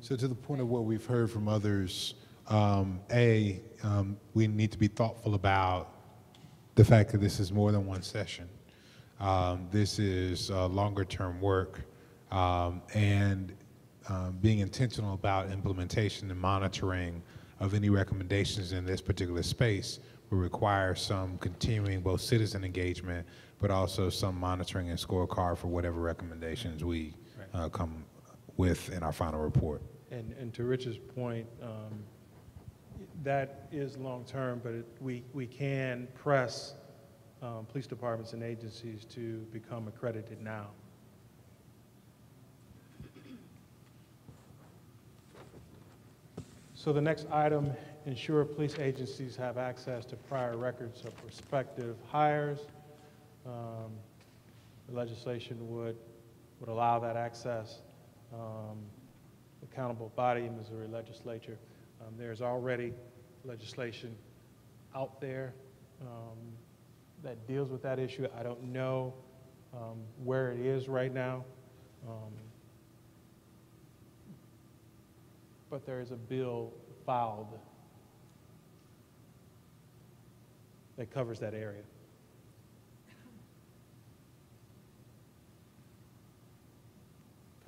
So to the point of what we've heard from others, we need to be thoughtful about the fact that this is more than one session. This is longer term work, and being intentional about implementation and monitoring of any recommendations in this particular space will require some continuing both citizen engagement, but also some monitoring and scorecard for whatever recommendations we come with in our final report.
And to Rich's point, that is long-term, but we can press police departments and agencies to become accredited now. So the next item, ensure police agencies have access to prior records of prospective hires. The legislation would allow that access. Accountable body, Missouri legislature. There's already legislation out there that deals with that issue. I don't know where it is right now, but there is a bill filed that covers that area.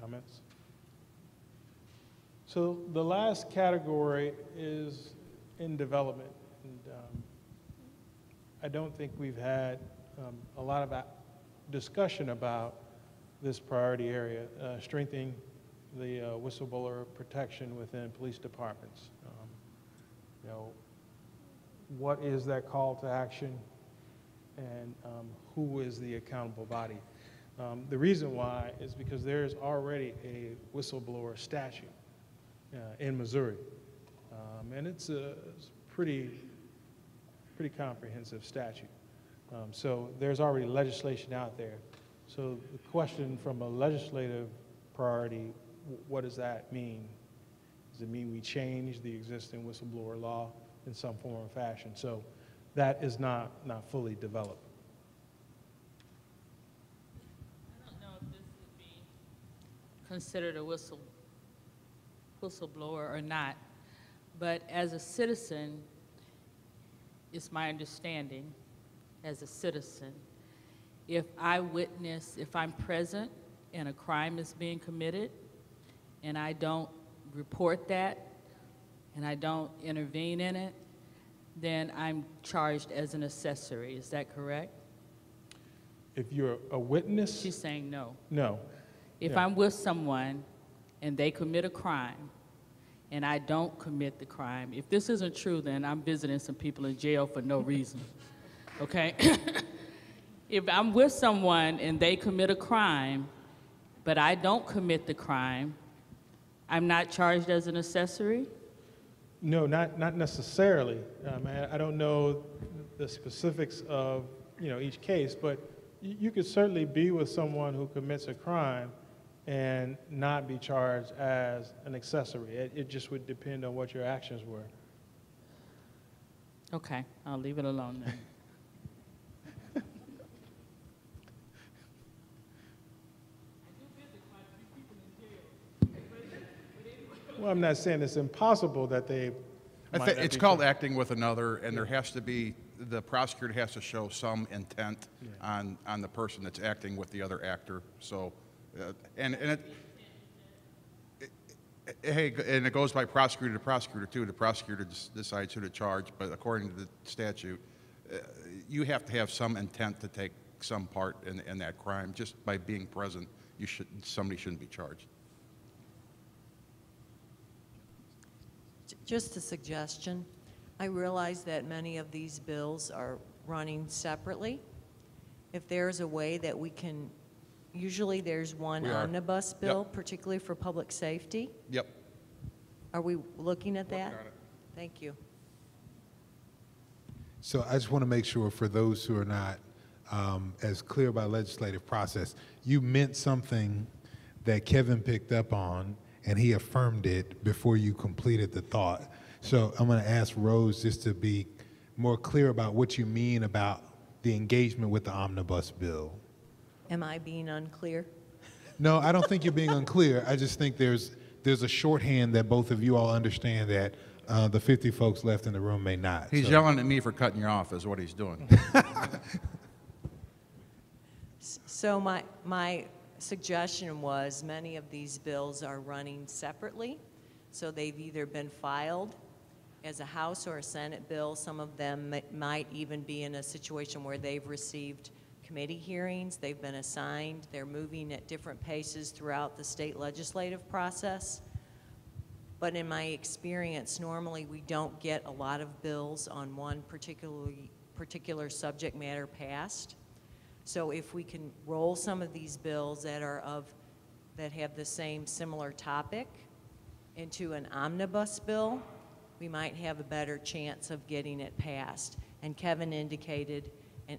Comments? So the last category is in development, and I don't think we've had a lot of discussion about this priority area, strengthening the whistleblower protection within police departments. You know, what is that call to action, and who is the accountable body? The reason why is because there is already a whistleblower statute in Missouri, and it's a pretty comprehensive statute. So there's already legislation out there. So the question from a legislative priority, what does that mean? Does it mean we change the existing whistleblower law in some form or fashion? So that is not fully developed.
I don't know if this would be considered a whistleblower or not, but as a citizen, it's my understanding as a citizen, if I'm present and a crime is being committed and I don't report that and I don't intervene in it, then I'm charged as an accessory. Is that correct?
If you're a witness?
She's saying no.
No.
If I'm with someone and they commit a crime and I don't commit the crime, if this isn't true, then I'm visiting some people in jail for no reason, okay? If I'm with someone and they commit a crime, but I don't commit the crime, I'm not charged as an accessory?
No, not necessarily. I don't know the specifics of each case, but you could certainly be with someone who commits a crime and not be charged as an accessory. It just would depend on what your actions were.
Okay, I'll leave it alone then.
I'm not saying it's impossible that they might not
It's
be
called
charged.
acting with another, and there has to be, the prosecutor has to show some intent on the person that's acting with the other actor. So, and it goes by prosecutor to prosecutor too. The prosecutor decides who to charge, but according to the statute, you have to have some intent to take some part in that crime. Just by being present, somebody shouldn't be charged.
Just a suggestion. I realize that many of these bills are running separately. If there's a way that we can, usually there's one omnibus bill, particularly for public safety.
Yep.
Are we looking at that?
Working on it.
Thank you.
So I just want to make sure for those who are not as clear about legislative process, you meant something that Kevin picked up on and he affirmed it before you completed the thought. So I'm going to ask Rose just to be more clear about what you mean about the engagement with the omnibus bill.
Am I being unclear?
No, I don't think you're being unclear. I just think there's a shorthand that both of you all understand that the 50 folks left in the room may not.
He's yelling at me for cutting you off is what he's doing.
So my suggestion was many of these bills are running separately. So they've either been filed as a House or a Senate bill. Some of them might even be in a situation where they've received committee hearings, they've been assigned, they're moving at different paces throughout the state legislative process. But in my experience, normally we don't get a lot of bills on one particular subject matter passed. So if we can roll some of these bills that have the same similar topic into an omnibus bill, we might have a better chance of getting it passed. And Kevin indicated,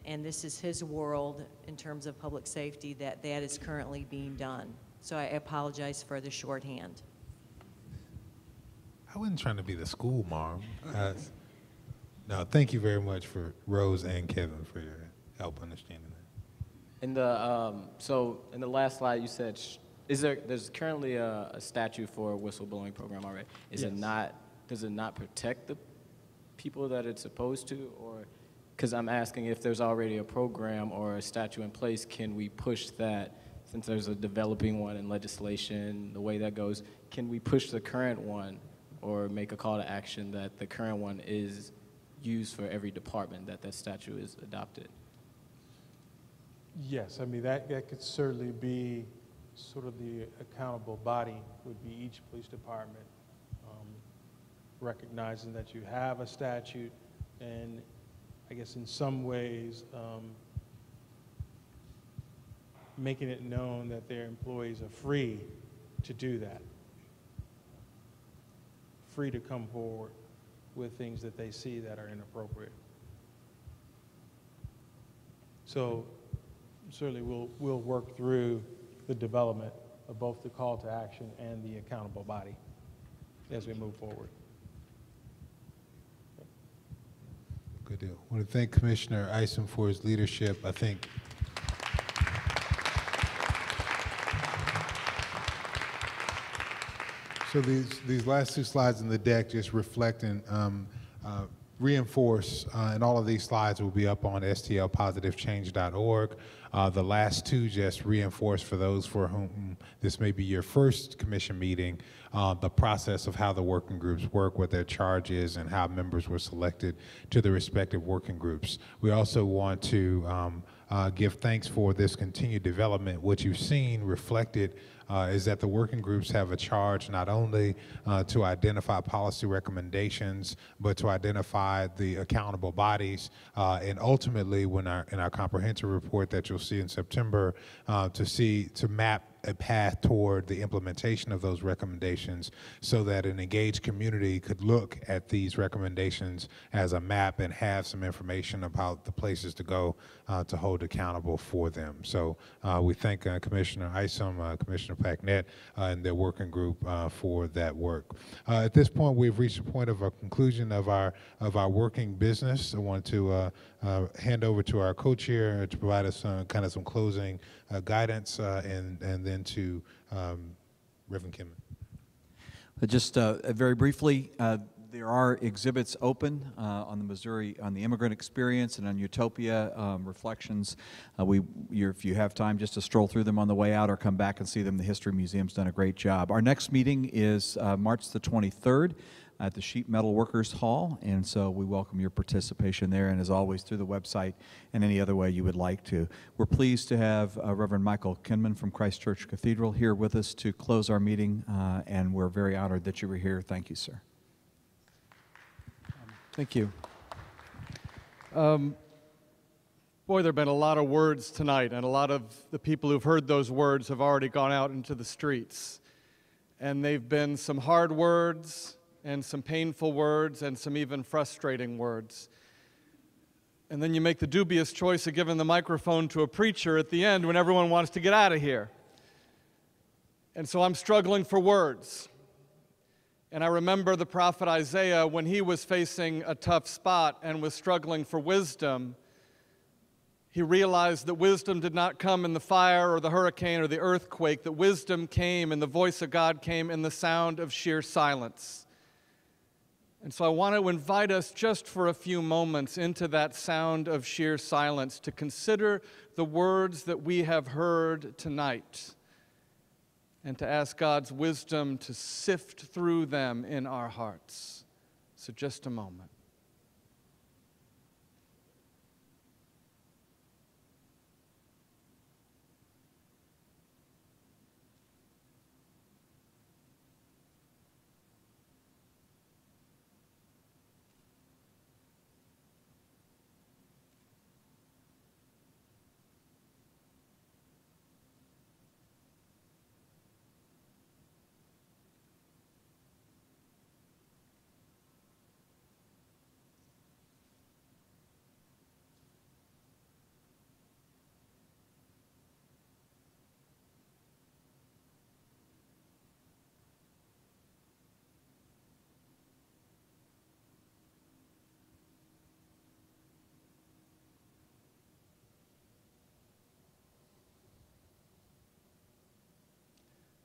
and this is his world in terms of public safety, that is currently being done. So I apologize for the shorthand.
I wasn't trying to be the school mom. No, thank you very much for Rose and Kevin for your help understanding that.
In the so in the last slide, you said there's currently a statute for a whistleblowing program already. Does it not protect the people that it's supposed to, or because I'm asking if there's already a program or a statute in place, can we push that? Since there's a developing one in legislation, the way that goes, can we push the current one or make a call to action that the current one is used for every department, that statute is adopted?
Yes, I mean, that could certainly be sort of the accountable body, would be each police department, recognizing that you have a statute, and I guess in some ways making it known that their employees are free to do that, free to come forward with things that they see that are inappropriate. So certainly we'll work through the development of both the call to action and the accountable body as we move forward.
Good deal. I want to thank Commissioner Isom for his leadership. I think so these last two slides in the deck just reflect and reinforce, and all of these slides will be up on stlpositivechange.org. The last two just reinforce for those for whom this may be your first commission meeting, the process of how the working groups work, what their charge is, and how members were selected to the respective working groups. We also want to give thanks for this continued development. What you've seen reflected is that the working groups have a charge not only to identify policy recommendations, but to identify the accountable bodies, and ultimately, in our comprehensive report that you'll see in September, to map a path toward the implementation of those recommendations so that an engaged community could look at these recommendations as a map and have some information about the places to go to hold accountable for them. So we thank Commissioner Isom, Commissioner Packnett, and their working group for that work. At this point, we've reached the point of a conclusion of our working business. I want to hand over to our co-chair to provide us some closing guidance, and then to Reverend Kimman.
Just very briefly, there are exhibits open on the Missouri, on the immigrant experience and on Utopia reflections. If you have time just to stroll through them on the way out or come back and see them, the History Museum's done a great job. Our next meeting is March the 23rd at the Sheet Metal Workers Hall, and so we welcome your participation there, and as always through the website and any other way you would like to. We're pleased to have Reverend Michael Kinman from Christ Church Cathedral here with us to close our meeting, and we're very honored that you were here. Thank you, sir.
Thank you. Boy, there have been a lot of words tonight, and a lot of the people who've heard those words have already gone out into the streets. And they've been some hard words, and some painful words, and some even frustrating words. And then you make the dubious choice of giving the microphone to a preacher at the end when everyone wants to get out of here. And so I'm struggling for words. And I remember the prophet Isaiah when he was facing a tough spot and was struggling for wisdom. He realized that wisdom did not come in the fire or the hurricane or the earthquake, that wisdom came and the voice of God came in the sound of sheer silence. And so I want to invite us just for a few moments into that sound of sheer silence to consider the words that we have heard tonight, and to ask God's wisdom to sift through them in our hearts. So just a moment.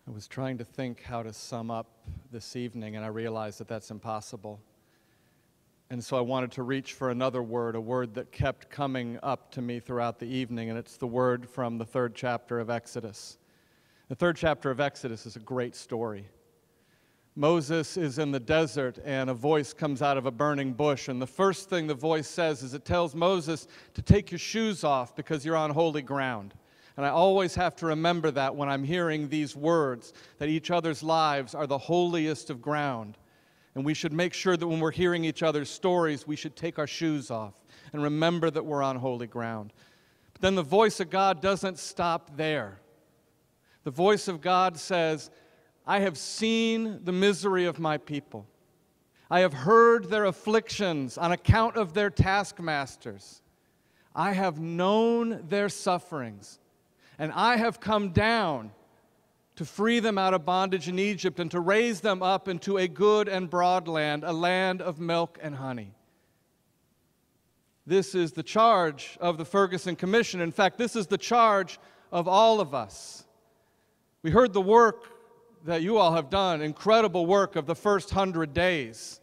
I was trying to think how to sum up this evening, and I realized that that's impossible. And so I wanted to reach for another word, a word that kept coming up to me throughout the evening, and it's the word from the 3rd chapter of Exodus. The 3rd chapter of Exodus is a great story. Moses is in the desert, and a voice comes out of a burning bush, and the first thing the voice says is it tells Moses to take your shoes off because you're on holy ground. And I always have to remember that when I'm hearing these words, that each other's lives are the holiest of ground. And we should make sure that when we're hearing each other's stories, we should take our shoes off and remember that we're on holy ground. But then the voice of God doesn't stop there. The voice of God says, I have seen the misery of my people. I have heard their afflictions on account of their taskmasters. I have known their sufferings. And I have come down to free them out of bondage in Egypt and to raise them up into a good and broad land, a land of milk and honey. This is the charge of the Ferguson Commission. In fact, this is the charge of all of us. We heard the work that you all have done, incredible work of the first 100 days.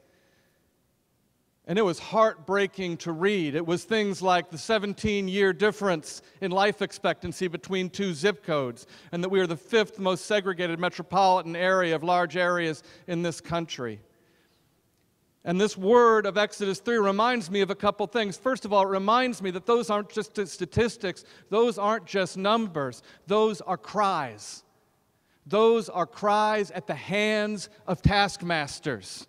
And it was heartbreaking to read. It was things like the 17-year difference in life expectancy between 2 zip codes, and that we are the 5th most segregated metropolitan area of large areas in this country. And this word of Exodus 3 reminds me of a couple things. First of all, it reminds me that those aren't just statistics. Those aren't just numbers. Those are cries. Those are cries at the hands of taskmasters.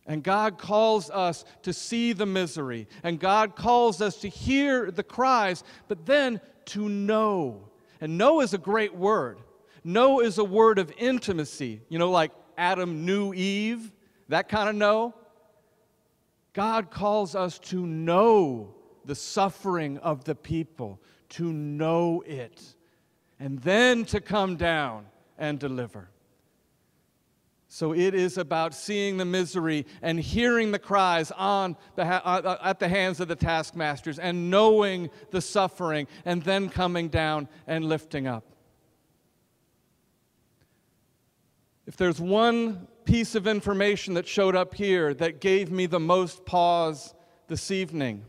And God calls us to see the misery, and God calls us to hear the cries, but then to know. And know is a great word. Know is a word of intimacy. You know, like Adam knew Eve, that kind of know. God calls us to know the suffering of the people, to know it, and then to come down and deliver. So it is about seeing the misery and hearing the cries at the hands of the taskmasters and knowing the suffering and then coming down and lifting up. If there's one piece of information that showed up here that gave me the most pause this evening,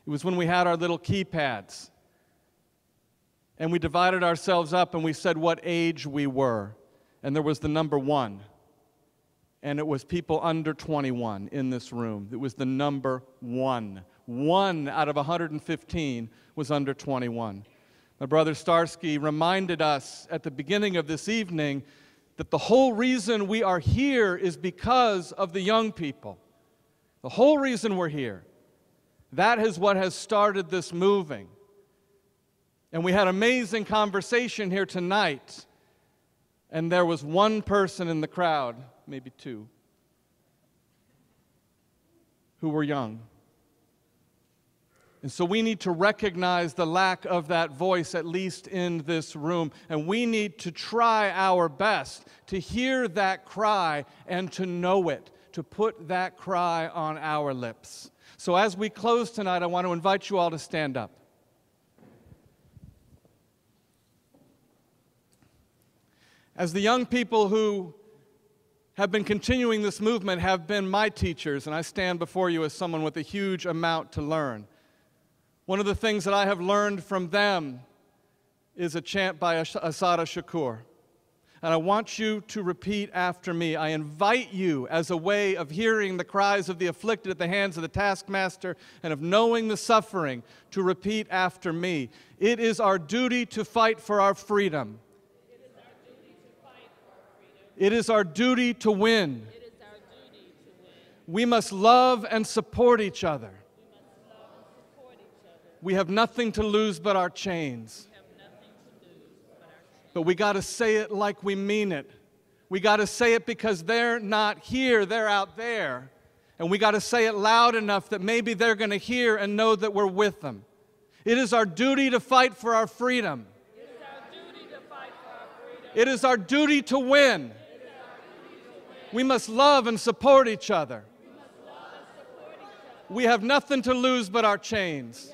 it was when we had our little keypads. And we divided ourselves up and we said what age we were. And there was the number 1. And it was people under 21 in this room. It was the number 1. 1 out of 115 was under 21. My brother Starsky reminded us at the beginning of this evening that the whole reason we are here is because of the young people. The whole reason we're here. That is what has started this moving. And we had amazing conversation here tonight. And there was one person in the crowd, maybe 2, who were young. And so we need to recognize the lack of that voice, at least in this room. And we need to try our best to hear that cry and to know it, to put that cry on our lips. So as we close tonight, I want to invite you all to stand up. As the young people who have been continuing this movement have been my teachers, and I stand before you as someone with a huge amount to learn. One of the things that I have learned from them is a chant by Assata Shakur. And I want you to repeat after me. I invite you, as a way of hearing the cries of the afflicted at the hands of the taskmaster and of knowing the suffering, to repeat after me. It is our duty to fight for our freedom. It is our duty to win. We must love and support each other. We have nothing to lose but our chains. But we got to say it like we mean it. We got to say it because they're not here, they're out there. And we got to say it loud enough that maybe they're going to hear and know that we're with them. It is our duty to fight for our freedom. It is our duty to win. We must love and support each other. We have nothing to lose but our chains.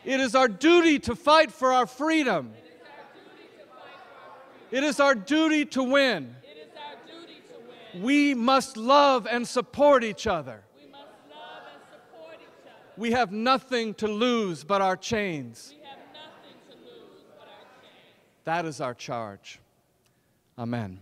It is our duty to fight for our freedom. It is our duty to win. We must love and support each other. We have nothing to lose but our chains. That is our charge. Amen.